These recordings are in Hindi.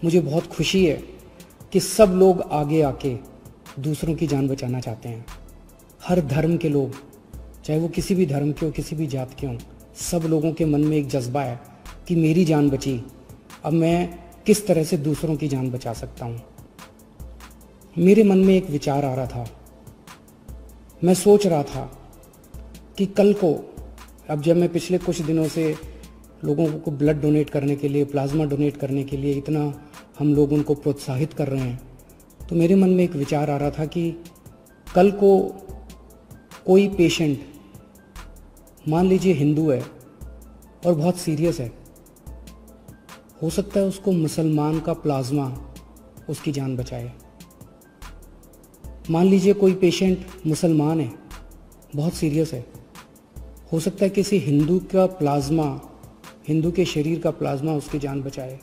मुझे बहुत खुशी है कि सब लोग आगे आके दूसरों की जान बचाना चाहते हैं। हर धर्म के लोग, चाहे वो किसी भी धर्म के हो, किसी भी जात के हों, सब लोगों के मन में एक जज्बा है कि मेरी जान बची, अब मैं किस तरह से दूसरों की जान बचा सकता हूँ। मेरे मन में एक विचार आ रहा था, मैं सोच रहा था कि कल को, अब जब मैं पिछले कुछ दिनों से लोगों को ब्लड डोनेट करने के लिए, प्लाज्मा डोनेट करने के लिए इतना हम लोग उनको प्रोत्साहित कर रहे हैं, तो मेरे मन में एक विचार आ रहा था कि कल को कोई पेशेंट, मान लीजिए हिंदू है और बहुत सीरियस है, हो सकता है उसको मुसलमान का प्लाज्मा उसकी जान बचाए। मान लीजिए कोई पेशेंट मुसलमान है, बहुत सीरियस है, हो सकता है किसी हिंदू का प्लाज्मा, हिंदू के शरीर का प्लाज्मा उसकी जान बचाए।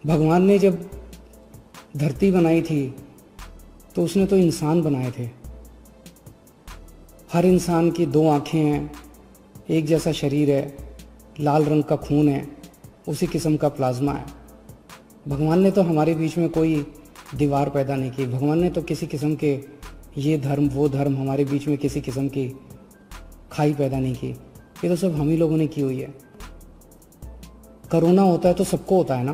भगवान ने जब धरती बनाई थी तो उसने तो इंसान बनाए थे। हर इंसान की 2 आँखें हैं, एक जैसा शरीर है, लाल रंग का खून है, उसी किस्म का प्लाज्मा है। भगवान ने तो हमारे बीच में कोई दीवार पैदा नहीं की। भगवान ने तो किसी किस्म के ये धर्म वो धर्म हमारे बीच में किसी किस्म की खाई पैदा नहीं की। ये तो सब हम ही लोगों ने की हुई है। कोरोना होता है तो सबको होता है ना,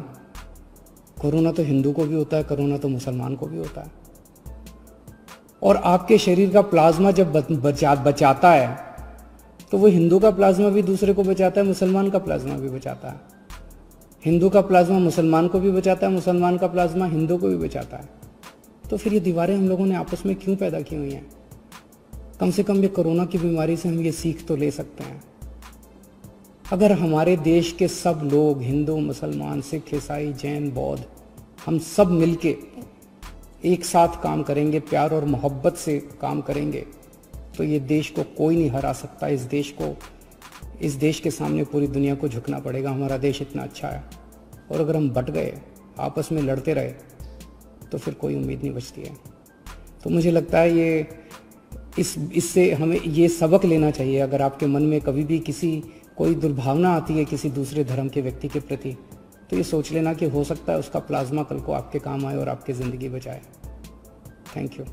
कोरोना तो हिंदू को भी होता है, कोरोना तो मुसलमान को भी होता है। और आपके शरीर का प्लाज्मा जब बचाता है तो वो हिंदू का प्लाज्मा भी दूसरे को बचाता है, मुसलमान का प्लाज्मा भी बचाता है। हिंदू का प्लाज्मा मुसलमान को भी बचाता है, मुसलमान का प्लाज्मा हिंदू को भी बचाता है। तो फिर ये दीवारें हम लोगों ने आपस में क्यों पैदा की हुई हैं? कम से कम ये कोरोना की बीमारी से हम ये सीख तो ले सकते हैं। अगर हमारे देश के सब लोग, हिंदू, मुसलमान, सिख, ईसाई, जैन, बौद्ध, हम सब मिलके एक साथ काम करेंगे, प्यार और मोहब्बत से काम करेंगे, तो ये देश को कोई नहीं हरा सकता। इस देश के सामने पूरी दुनिया को झुकना पड़ेगा। हमारा देश इतना अच्छा है, और अगर हम बट गए, आपस में लड़ते रहे, तो फिर कोई उम्मीद नहीं बचती है। तो मुझे लगता है इससे हमें ये सबक लेना चाहिए। अगर आपके मन में कभी भी कोई दुर्भावना आती है किसी दूसरे धर्म के व्यक्ति के प्रति, तो ये सोच लेना कि हो सकता है उसका प्लाज्मा कल को आपके काम आए और आपकी ज़िंदगी बचाए। Thank you.